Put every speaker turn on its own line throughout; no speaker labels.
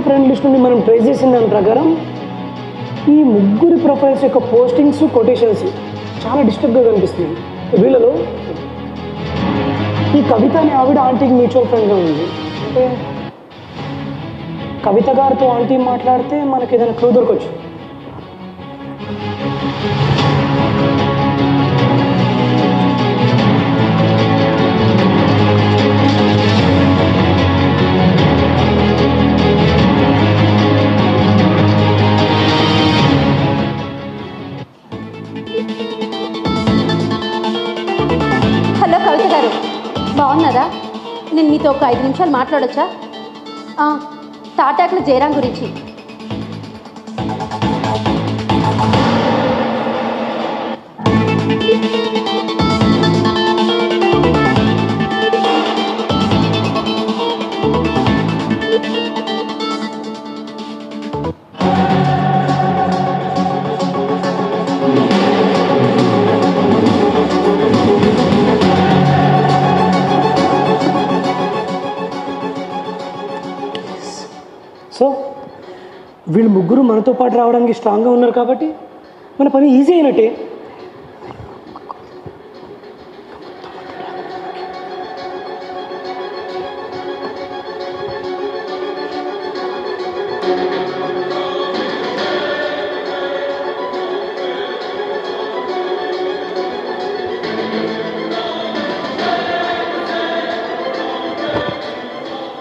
Instagram friend list నుండి మనం trace చేసిన దాని ప్రకారం ఈ ముగ్గురి ప్రొఫైల్స్ యొక్క పోస్టింగ్స్ కొటేషన్స్ చాలా డిస్టర్బ్గా కనిపిస్తుంది. వీళ్ళలో ఈ కవిత అనే ఆవిడ ఆంటీకి మ్యూచువల్ ఫ్రెండ్గా ఉంది. అంటే కవిత గారితో ఆంటీ మాట్లాడితే మనకి ఏదైనా క్లూ దొరకవచ్చు.
హలో కవిత గారు, బాగున్నారా? నేను మీతో ఒక 5 నిమిషాలు మాట్లాడొచ్చా? తాటాకుల జయరాం గురించి.
సో వీళ్ళు ముగ్గురు మనతో పాటు రావడానికి స్ట్రాంగ్గా ఉన్నారు కాబట్టి మన పని ఈజీ అయినట్టే.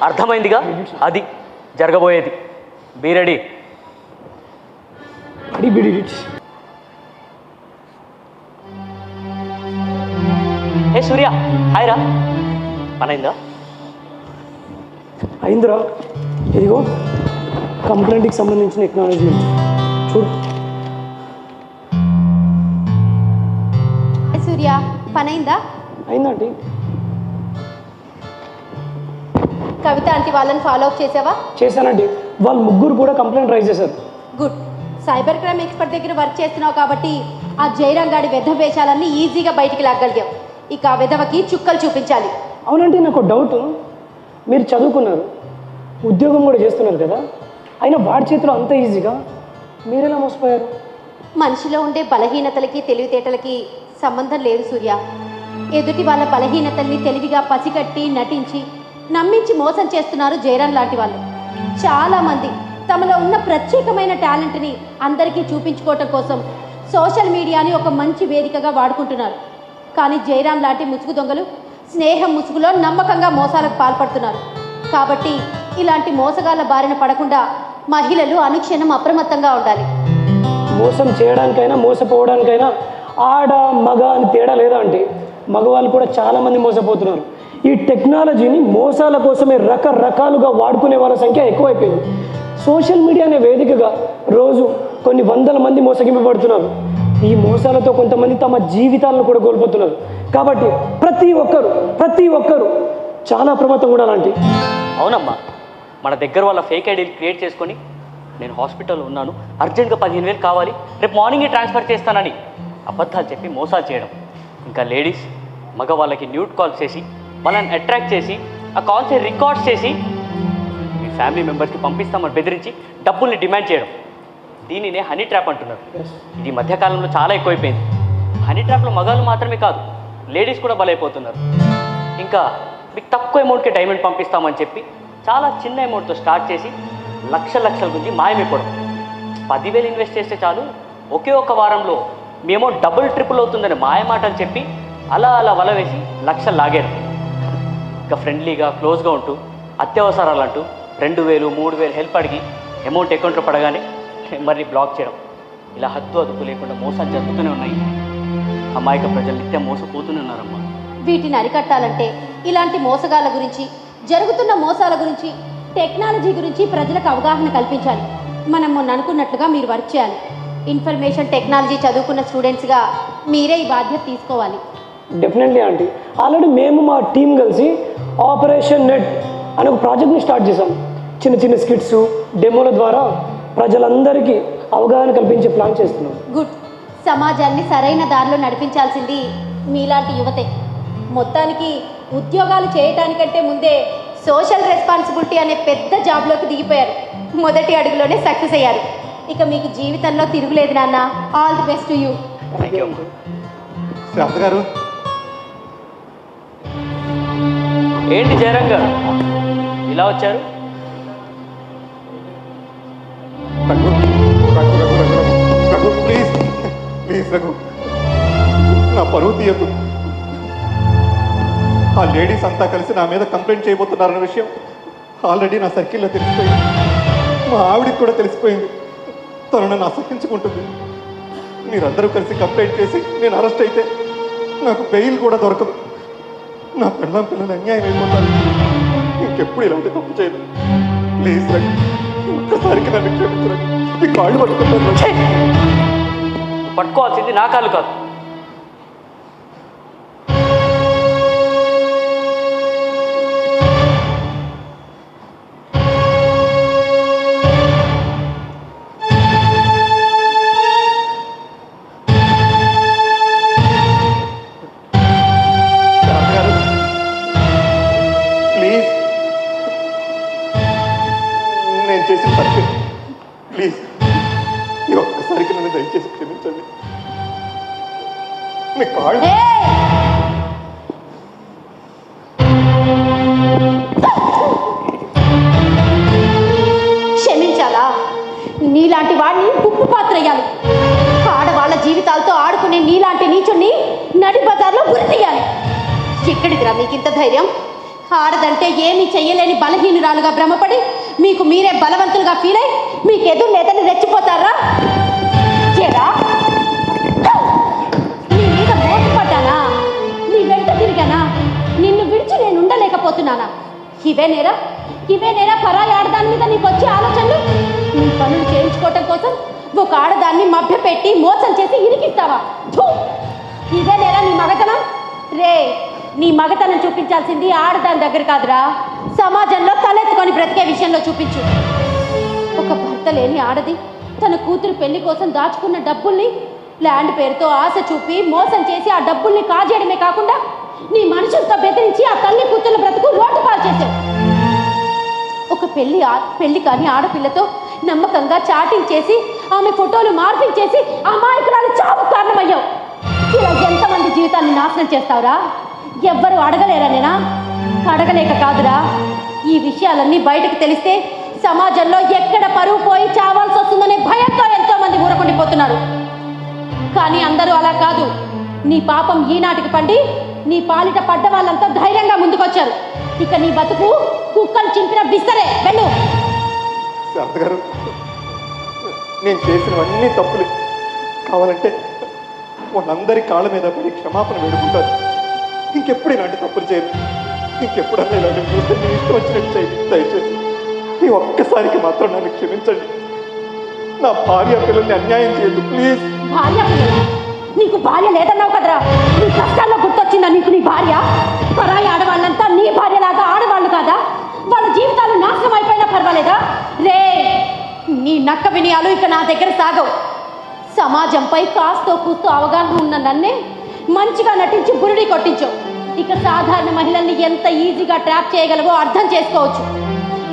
అర్థమైందిగా? అది జరగబోయేది. Be ready. Hey Surya, hi రా. పనైందా?
అయిందిరా. ఇదిగో కంప్లైంట్కి సంబంధించిన ఎక్నాలజ్మెంట్ చూడు.
సూర్య, పనైందా?
అయిందండి.
కవిత ఆంటీ వాళ్ళని ఫాలో అప్ చేసావా?
చేశానండి. వాళ్ళు ముగ్గురు కూడా కంప్లైంట్ రైజ్ చేశారు.
గుడ్. సైబర్ క్రైమ్ ఎక్స్పర్ట్ దగ్గర వర్క్ చేస్తున్నావు కాబట్టి ఆ జయరాం గాడి వెధ వేషాలన్నీ ఈజీగా బయటికి లాగలిగావు. ఇక ఆ వెధవకి చుక్కలు చూపించాలి.
అవునండి, నాకు డౌట్. మీరు చదువుకున్నారు, ఉద్యోగం కూడా చేస్తున్నారు కదా, అయినా వాడి చేతిలో అంత ఈజీగా మీరెలా మోసపోయారు?
మనిషిలో ఉండే బలహీనతలకి తెలివితేటలకి సంబంధం లేదు సూర్య. ఎదుటి వాళ్ళ బలహీనతల్ని తెలివిగా పసిగట్టి నటించి నమ్మించి మోసం చేస్తున్నారు జయరాం లాంటి వాళ్ళు. చాలామంది తమలో ఉన్న ప్రత్యేకమైన టాలెంట్ని అందరికీ చూపించుకోవటం కోసం సోషల్ మీడియాని ఒక మంచి వేదికగా వాడుకుంటున్నారు. కానీ జయరాం లాంటి ముసుగు దొంగలు స్నేహం ముసుగులో నమ్మకంగా మోసాలకు పాల్పడుతున్నారు. కాబట్టి ఇలాంటి మోసగాళ్ళ బారిన పడకుండా మహిళలు అనుక్షణం అప్రమత్తంగా ఉండాలి.
మోసం చేయడానికైనా మోసపోవడానికైనా ఆడ మగ అని తేడా లేదా అంటే మగవాళ్ళు కూడా చాలామంది మోసపోతున్నారు. ఈ టెక్నాలజీని మోసాల కోసమే రకరకాలుగా వాడుకునే వాళ్ళ సంఖ్య ఎక్కువైపోయింది. సోషల్ మీడియా అనే వేదికగా రోజు కొన్ని వందల మంది మోసగింపబడుతున్నారు. ఈ మోసాలతో కొంతమంది తమ జీవితాలను కూడా కోల్పోతున్నారు. కాబట్టి ప్రతి ఒక్కరు చాలా అప్రమత్తంగా ఉండాలంటే.
అవునమ్మా, మన దగ్గర వాళ్ళ ఫేక్ ఐడీలు క్రియేట్ చేసుకొని నేను హాస్పిటల్లో ఉన్నాను, అర్జెంట్గా 15,000 కావాలి, రేపు మార్నింగే ట్రాన్స్ఫర్ చేస్తానని అబద్ధాలు చెప్పి మోసాలు చేయడం. ఇంకా లేడీస్ మగవాళ్ళకి న్యూడ్ కాల్స్ చేసి వాళ్ళని అట్రాక్ట్ చేసి ఆ కాల్స్ రికార్డ్స్ చేసి మీ ఫ్యామిలీ మెంబర్స్కి పంపిస్తామని బెదిరించి డబ్బుల్ని డిమాండ్ చేయడం. దీనినే హనీ ట్రాప్ అంటున్నారు. ఇది మధ్యకాలంలో చాలా ఎక్కువైపోయింది. హనీ ట్రాప్లో మగాళ్ళు మాత్రమే కాదు, లేడీస్ కూడా బలైపోతున్నారు. ఇంకా మీకు తక్కువ అమౌంట్కి డైమండ్ పంపిస్తామని చెప్పి చాలా చిన్న అమౌంట్తో స్టార్ట్ చేసి లక్షల గురించి మాయమైపోవడం. 10,000 ఇన్వెస్ట్ చేస్తే చాలు, ఒకే ఒక వారంలో మీ అమౌంట్ డబుల్ ట్రిపుల్ అవుతుందని మాయమాటలు చెప్పి అలా వల వేసి లక్షలు లాగారు. ఇంకా ఫ్రెండ్లీగా క్లోజ్గా ఉంటూ అత్యవసరాలు అంటూ 2,000 3,000 హెల్ప్ అడిగి అమౌంట్ అకౌంట్లో పడగానే మరి బ్లాక్ చేయడం. ఇలా హద్దు అదుపు లేకుండా మోసాలు జరుగుతూనే ఉన్నాయి. అమాయక ప్రజలు నిత్యం మోసపోతూనే ఉన్నారమ్మా.
వీటిని అరికట్టాలంటే ఇలాంటి మోసగాళ్ళ గురించి, జరుగుతున్న మోసాల గురించి, టెక్నాలజీ గురించి ప్రజలకు అవగాహన కల్పించాలి. మనం మొన్న అనుకున్నట్లుగా మీరు వర్క్ చేయాలి. ఇన్ఫర్మేషన్ టెక్నాలజీ చదువుకున్న స్టూడెంట్స్గా మీరే ఈ బాధ్యత తీసుకోవాలి.
Definitely aunty. ఆల్రెడీ మేము మా టీం కలిసి ఆపరేషన్ నెట్ అనే ఒక ప్రాజెక్ట్ని స్టార్ట్ చేసాం. చిన్న స్కిట్స్ డెమోల ద్వారా ప్రజలందరికీ అవగాహన కల్పించే ప్లాన్ చేస్తున్నాం.
గుడ్. సమాజాన్ని సరైన దారిలో నడిపించాల్సింది మీలాంటి యువతే. మొత్తానికి ఉద్యోగాలు చేయటానికంటే ముందే సోషల్ రెస్పాన్సిబిలిటీ అనే పెద్ద జాబ్లోకి దిగిపోయారు. మొదటి అడుగులోనే సక్సెస్ అయ్యారు. ఇక మీకు జీవితంలో తిరుగులేదు నాన్న. All the best to you.
Thank you.
Sharada గారు,
ఏంటి జయరాం గారు ఇలా వచ్చారు?
రఘు రఘు రఘు రఘు రఘు ప్లీజ్ ప్లీజ్ రఘు, నా పరువు తీయద్దు. ఆ లేడీస్ అంతా కలిసి నా మీద కంప్లైంట్ చేయబోతున్నారన్న విషయం ఆల్రెడీ నా సర్కిల్లో తెలిసిపోయింది. మా ఆవిడికి కూడా తెలిసిపోయింది. తను నన్ను అసహించుకుంటుంది. మీరందరూ కలిసి కంప్లైంట్ చేసి నేను అరెస్ట్ అయితే నాకు బెయిల్ కూడా దొరకదు. నా పిల్లలు అన్యాయం అయిపోతారు. ఇంకెప్పుడు ఇలాంటి తప్పు చేయదు. ప్లీజ్ రఘు, ఒక్కసారికి నన్ను క్షమించు రఘు. మీ కాళ్ళు పట్టుకుంటాను.
పట్టుకోవాల్సింది నా కాళ్ళు కాదు.
నేను చేసిన తప్పే. ప్లీజ్ ఈ ఒక్కసారికి నన్ను దయచేసి క్షమించండి. మీ కాళ్ళు
క్షమించాలా? నీలాంటి వాడిని ఉప్పు పాత్ర వేయాలి. ఆడవాళ్ళ జీవితాలతో ఆడుకునే నీలాంటి నీచుని నడి బజార్లో గురి తీయాలి. ఎక్కడిదిరా మీకింత ధైర్యం? ఆడదంటే ఏమీ చెయ్యలేని బలహీనురాలుగా భ్రమపడి మీకు మీరే బలవంతులుగా ఫీల్ అయి మీకు ఎదురు లేదని రెచ్చిపోతారా? చేరా నీ మీద మోసపడ్డానా? నీ వెంట తిరిగానా? నిన్ను విడిచి నేను ఉండలేకపోతున్నానా? ఇవే నేరా పరాయి ఆడదాని మీద నీకు వచ్చే ఆలోచనలు? నీ పనులు చేయించుకోవటం కోసం ఒక ఆడదాన్ని మభ్యపెట్టి మోసం చేసి ఇరికిస్తావా? ఇదే నేరా నీ మగతనం? రే, నీ మగతనం చూపించాల్సింది ఆడదాని దగ్గర కాదురా, సమాజంలో తలెత్తుకొని బ్రతికే విషయంలో చూపించు. ఒక భర్త లేని ఆడది తన కూతురు పెళ్లి కోసం దాచుకున్న డబ్బుల్ని ల్యాండ్ పేరుతో ఆశ చూపి మోసం చేసి ఆ డబ్బుల్ని కాజేయడమే కాకుండా నీ మనుషులతో బెదిరించి ఆ తల్లి కూతుర్ల బ్రతుకు రోడ్డు పాలు చేశావు. ఒక పెళ్లి కాని ఆడపిల్లతో నమ్మకంగా చాటింగ్ చేసి ఆమె ఫోటోలు మార్పింగ్ చేసి అమాయకురాలు చావు కారణమయ్యావు. ఇలా ఎంతమంది జీవితాన్ని నాశనం చేస్తావురా? ఎవ్వరు అడగలేరా? నేనా అడగలేక కాదురా, ఈ విషయాలన్నీ బయటకు తెలిస్తే సమాజంలో ఎక్కడ పరువు పోయి చావాల్సి వస్తుందనే భయంతో ఎంతో మంది ఊరకుండిపోతున్నారు. కానీ అందరూ అలా కాదు. నీ పాపం ఈనాటికి పండి నీ పాలిట పడ్డ వాళ్ళంతా ధైర్యంగా ముందుకొచ్చారు. ఇక నీ బతుకు కుక్కలు చింపిన బిస్తరే. వెళ్ళు.
శారద గారు, నేను చేసినవన్నీ తప్పులే. కావాలంటే వాళ్ళందరి కాళ్ళ మీద పడి క్షమాపణ వేడుకుంటారు. ఇంకెప్పుడు ఇలాంటి తప్పులు చేయను. ఇంకెప్పుడన్నా ఇలాంటి చూస్తే మీ ఇష్టం వచ్చినట్టు చేయండి. దయచేసి ఈ ఒక్కసారికి మాత్రం నన్ను క్షమించండి. నా భార్య పిల్లల్ని అన్యాయం చేయొద్దు ప్లీజ్.
భార్య పిల్లలు? నీకు భార్య లేదన్నావు కదరా? నీ కష్టాల్లో గుర్తొచ్చిందా నీకు నీ భార్య? పరాయి ఆడవాళ్ళంతా నీ భార్యలాగా ఆడవాళ్ళు కాదా? వాళ్ళ జీవితాలు నాశనం అయిపోయినా పర్వాలేదా? రే, నీ నక్క వినయాలు ఇక నా దగ్గర సాగవు. సమాజంపై కాస్తో కూస్తో అవగాహన ఉన్న నన్నే మంచిగా నటించి బురుడి కొట్టించావు. ఇక సాధారణ మహిళల్ని ఎంత ఈజీగా ట్రాప్ చేయగలవో అర్థం చేసుకోవచ్చు.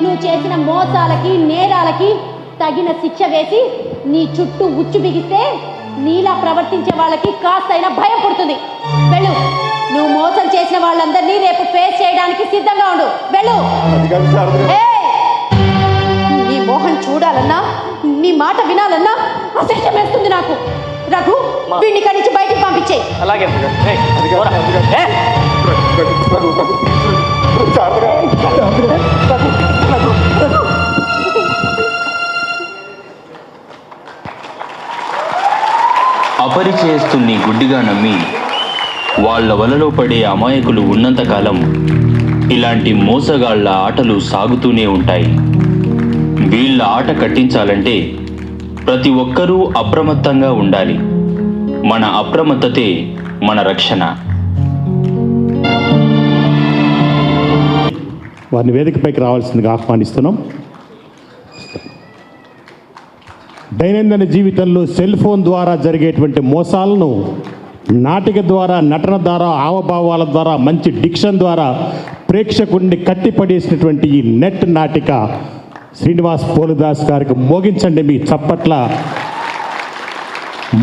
నువ్వు చేసిన మోసాలకి నేరాలకి తగిన శిక్ష వేసి నీ చుట్టూ ఉచ్చు బిగిస్తే నీలా ప్రవర్తించే వాళ్ళకి కాస్తైనా భయం పుడుతుంది. వెళ్ళు. నువ్వు మోసం చేసిన వాళ్ళందరినీ రేపు ఫేస్ చేయడానికి సిద్ధంగా ఉండు. వెళ్ళు. నీ మోహం చూడాలన్నా నీ మాట వినాలన్నా అసహ్యం వేస్తుంది నాకు. రఘు, వీడిని ఇక్కడి నుంచి బయటికి పంపించే.
అలాగే
అపరిచయస్తుల్ని గుడ్డిగా నమ్మి వాళ్ళ వలలో పడే అమాయకులు ఉన్నంతకాలం ఇలాంటి మోసగాళ్ల ఆటలు సాగుతూనే ఉంటాయి. వీళ్ళ ఆట కట్టించాలంటే ప్రతి ఒక్కరూ అప్రమత్తంగా ఉండాలి. మన అప్రమత్తతే మన రక్షణ.
వారిని వేదికపైకి రావాల్సిందిగా ఆహ్వానిస్తున్నాం. దైనందిన జీవితంలో సెల్ ఫోన్ ద్వారా జరిగేటువంటి మోసాలను నాటిక ద్వారా, నటన ద్వారా, హావభావాల ద్వారా, మంచి డిక్షన్ ద్వారా ప్రేక్షకుడిని కట్టిపడేసినటువంటి ఈ నెట్ నాటిక శ్రీనివాస్ పోలుదాస్ గారికి మోగించండి మీ చప్పట్ల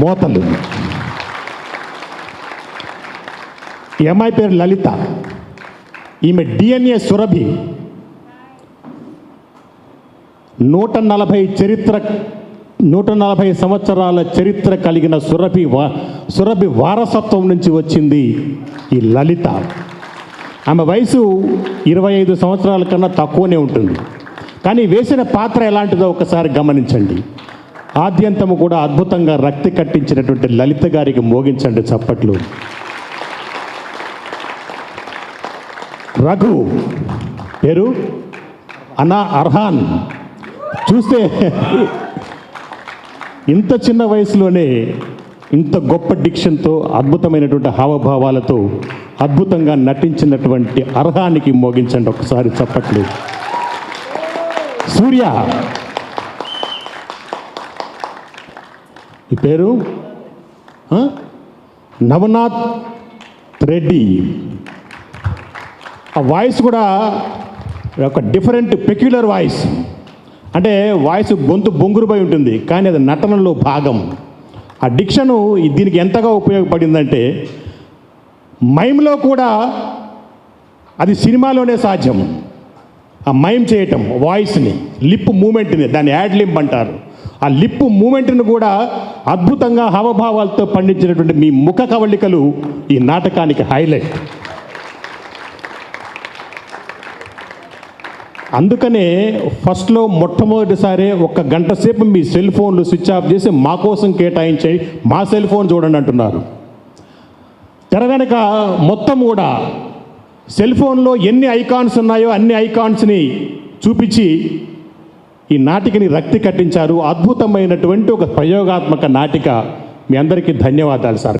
మోతలు. ఈ అమ్మాయి పేరు లలిత. ఈమె DNA సురభి. 140 సంవత్సరాల చరిత్ర కలిగిన సురభి వారసత్వం నుంచి వచ్చింది ఈ లలిత. ఆమె వయసు 25 సంవత్సరాల కన్నా తక్కువనే ఉంటుంది. కానీ వేసిన పాత్ర ఎలాంటిదో ఒకసారి గమనించండి. ఆద్యంతము కూడా అద్భుతంగా రక్తి కట్టించినటువంటి లలిత గారికి మోగించండి చప్పట్లు. రఘు పేరు అనా అర్హాన్. చూస్తే ఇంత చిన్న వయసులోనే ఇంత గొప్ప డిక్షన్తో, అద్భుతమైనటువంటి హావభావాలతో అద్భుతంగా నటించినటువంటి అర్హానికి మోగించండి ఒకసారి చప్పట్లు. సూర్య ఈ పేరు నవనాథ్ రెడ్డి. ఆ వాయిస్ కూడా ఒక డిఫరెంట్ పెక్యులర్ వాయిస్. అంటే వాయిస్ గొంతు బొంగురుపై ఉంటుంది, కానీ అది నటనలో భాగం. ఆ డిక్షను దీనికి ఎంతగా ఉపయోగపడిందంటే మైమ్లో కూడా అది సినిమాలోనే సాధ్యం. ఆ మైమ్ చేయటం, వాయిస్ని, లిప్ మూమెంట్ని, దాన్ని యాడ్ లింప్ అంటారు. ఆ లిప్ మూమెంట్ని కూడా అద్భుతంగా హావభావాలతో పండించినటువంటి మీ ముఖ కవళికలు ఈ నాటకానికి హైలైట్. అందుకనే ఫస్ట్లో మొట్టమొదటిసారి 1 గంట సేపు మీ సెల్ ఫోన్లు స్విచ్ ఆఫ్ చేసి మా కోసం కేటాయించి మా సెల్ ఫోన్ చూడండి అంటున్నారు. తెర వెనక మొత్తం కూడా సెల్ ఫోన్లో ఎన్ని ఐకాన్స్ ఉన్నాయో అన్ని ఐకాన్స్ని చూపించి ఈ నాటికని రక్తి కట్టించారు. అద్భుతమైనటువంటి ఒక ప్రయోగాత్మక నాటిక. మీ అందరికీ ధన్యవాదాలు సార్.